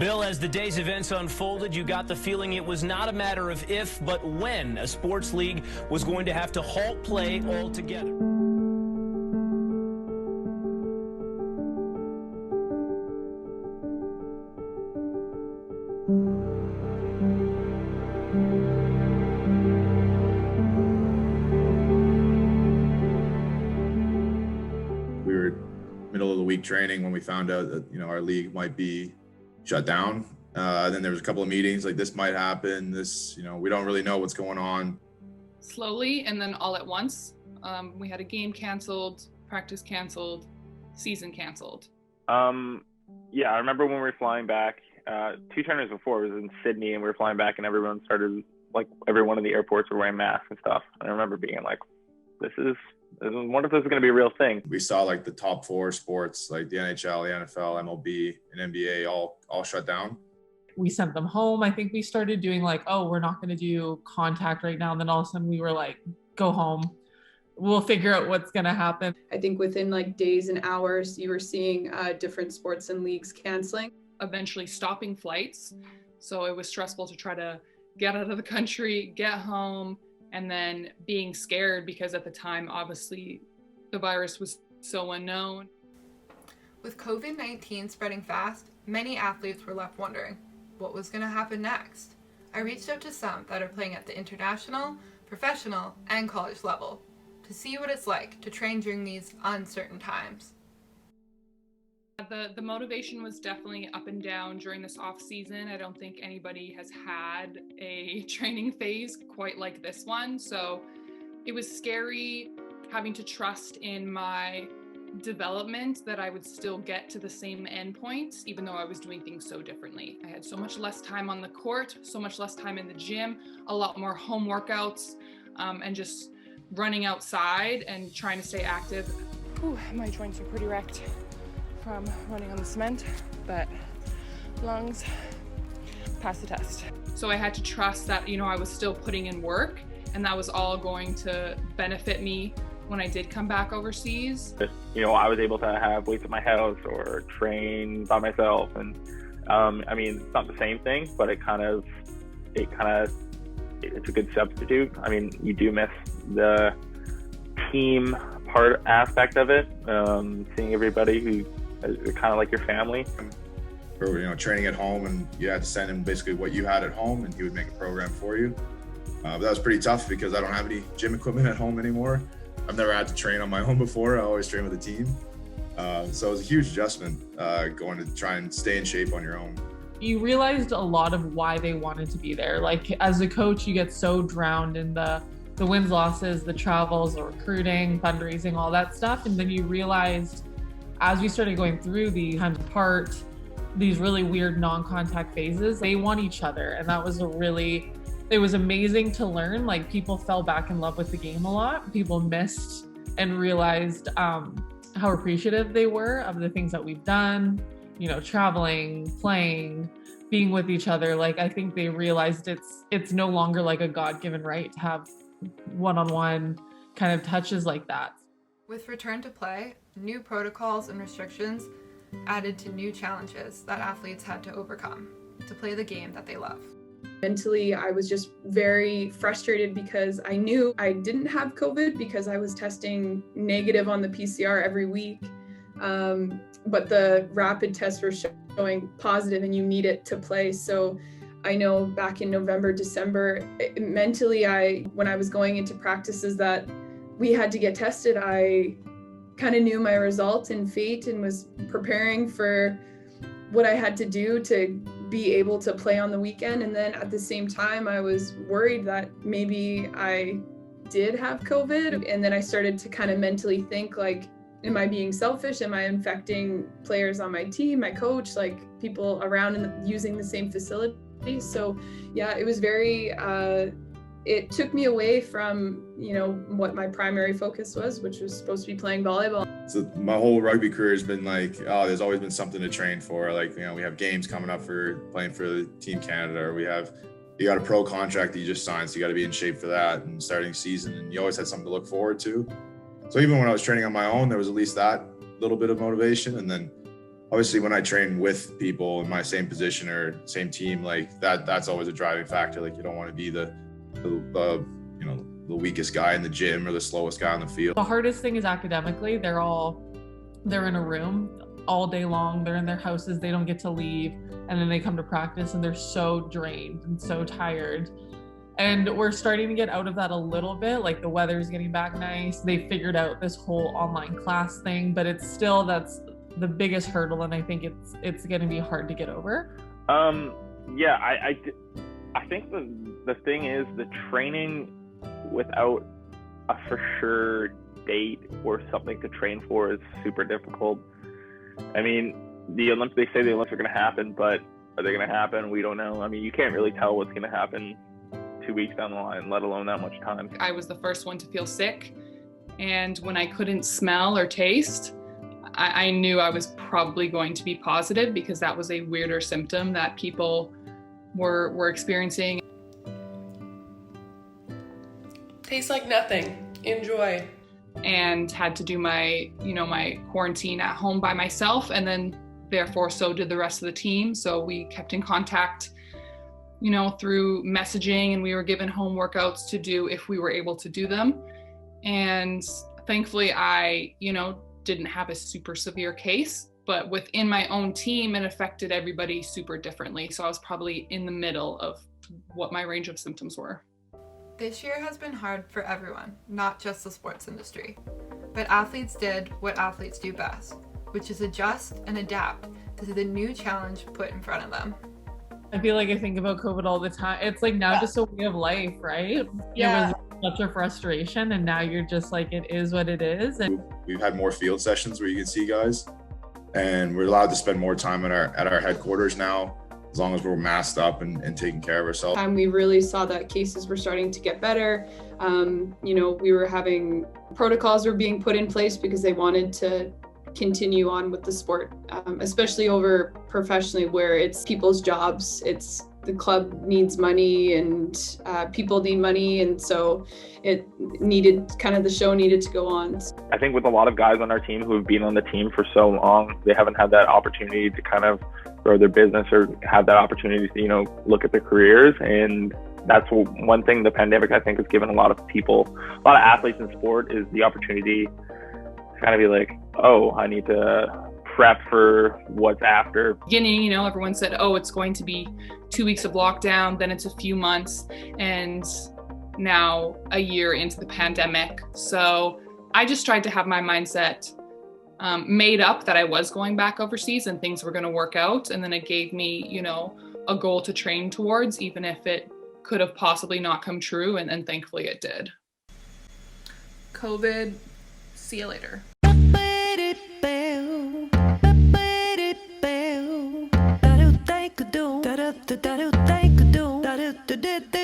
Bill, as the day's events unfolded, you got the feeling it was not a matter of if, but when a sports league was going to have to halt play altogether. We were middle of the week training when we found out that, our league might be shut down. Then there was a couple of meetings like this might happen. We don't really know what's going on. Slowly and then all at once. We had a game canceled, practice canceled, season canceled. Yeah, I remember when we were flying back, 2 tournaments before, it was in Sydney, and we were flying back and everyone started, everyone in the airports were wearing masks and stuff. And I remember being like, I wonder if this is going to be a real thing. We saw the top 4 sports, like the NHL, the NFL, MLB, and NBA all shut down. We sent them home. I think we started doing we're not going to do contact right now. And then all of a sudden we were like, go home. We'll figure out what's going to happen. I think within days and hours, you were seeing different sports and leagues canceling. Eventually stopping flights. So it was stressful to try to get out of the country, get home, and then being scared because at the time, obviously, the virus was so unknown. With COVID-19 spreading fast, many athletes were left wondering what was going to happen next. I reached out to some that are playing at the international, professional, and college level to see what it's like to train during these uncertain times. The motivation was definitely up and down during this off season. I don't think anybody has had a training phase quite like this one. So it was scary having to trust in my development that I would still get to the same endpoints, even though I was doing things so differently. I had so much less time on the court, so much less time in the gym, a lot more home workouts, and just running outside and trying to stay active. Whew, my joints are pretty wrecked from running on the cement, but lungs passed the test. So I had to trust that, I was still putting in work, and that was all going to benefit me when I did come back overseas. I was able to have weights at my house or train by myself, and it's not the same thing, but it's a good substitute. You do miss the team part aspect of it, seeing everybody who is kind of like your family. Or, training at home, and you had to send him basically what you had at home, and he would make a program for you. But that was pretty tough because I don't have any gym equipment at home anymore. I've never had to train on my own before. I always train with a team. So it was a huge adjustment going to try and stay in shape on your own. You realized a lot of why they wanted to be there. As a coach, you get so drowned in the wins, losses, the travels, the recruiting, fundraising, all that stuff. And then you realized as we started going through the times apart, these really weird non-contact phases, they want each other. And that was it was amazing to learn. People fell back in love with the game a lot. People missed and realized how appreciative they were of the things that we've done, traveling, playing, being with each other. I think they realized it's no longer a God-given right to have one-on-one kind of touches like that. With return to play, new protocols and restrictions added to new challenges that athletes had to overcome to play the game that they love. Mentally, I was just very frustrated because I knew I didn't have COVID because I was testing negative on the PCR every week. But the rapid tests were showing positive and you need it to play. So I know back in November, December, mentally, when I was going into practices that we had to get tested, I kind of knew my result and fate and was preparing for what I had to do to be able to play on the weekend. And then at the same time, I was worried that maybe I did have COVID. And then I started to kind of mentally think am I being selfish? Am I infecting players on my team, my coach, people around and using the same facility? So yeah, it was very, it took me away from, what my primary focus was, which was supposed to be playing volleyball. So my whole rugby career has been there's always been something to train for. We have games coming up for playing for Team Canada, or you got a pro contract that you just signed, so you got to be in shape for that and starting season, and you always had something to look forward to. So even when I was training on my own, there was at least that little bit of motivation. And then obviously when I train with people in my same position or same team, like that's always a driving factor. Like you don't want to be the you know, the weakest guy in the gym or the slowest guy on the field. The hardest thing is academically. They're in a room all day long. They're in their houses. They don't get to leave. And then they come to practice and they're so drained and so tired. And we're starting to get out of that a little bit. Like the weather's getting back nice. They figured out this whole online class thing, but it's still, that's the biggest hurdle. And I think it's going to be hard to get over. Yeah, I think the thing is the training without a for sure date or something to train for is super difficult. I mean, the Olympics, they say the Olympics are going to happen, but are they going to happen? We don't know. I mean, you can't really tell what's going to happen 2 weeks down the line, let alone that much time. I was the first one to feel sick, and when I couldn't smell or taste, I knew I was probably going to be positive because that was a weirder symptom that people were experiencing. Tastes like nothing. Enjoy. And had to do my quarantine at home by myself, and then therefore so did the rest of the team. So we kept in contact, through messaging, and we were given home workouts to do if we were able to do them. And thankfully I, didn't have a super severe case, but within my own team, it affected everybody super differently. So I was probably in the middle of what my range of symptoms were. This year has been hard for everyone, not just the sports industry. But athletes did what athletes do best, which is adjust and adapt to the new challenge put in front of them. I feel like I think about COVID all the time. It's like now just a way of life, right? Yeah. It was such a frustration, and now you're just like, it is what it is. And We've had more field sessions where you can see guys, and we're allowed to spend more time at our headquarters now, as long as we're masked up and taking care of ourselves. We really saw that cases were starting to get better. We were having protocols were being put in place because they wanted to continue on with the sport, especially over professionally, where it's people's jobs. It's the club needs money, and people need money, and so it needed the show needed to go on. I think with a lot of guys on our team who have been on the team for so long, they haven't had that opportunity to kind of grow their business or have that opportunity to, look at their careers. And that's one thing the pandemic, I think, has given a lot of athletes in sport, is the opportunity to kind of be like, oh, I need to prep for what's after. Beginning, everyone said, oh, it's going to be 2 weeks of lockdown, then it's a few months, and now a year into the pandemic. So I just tried to have my mindset made up that I was going back overseas and things were going to work out. And then it gave me, a goal to train towards, even if it could have possibly not come true. And thankfully it did. COVID, see you later. Do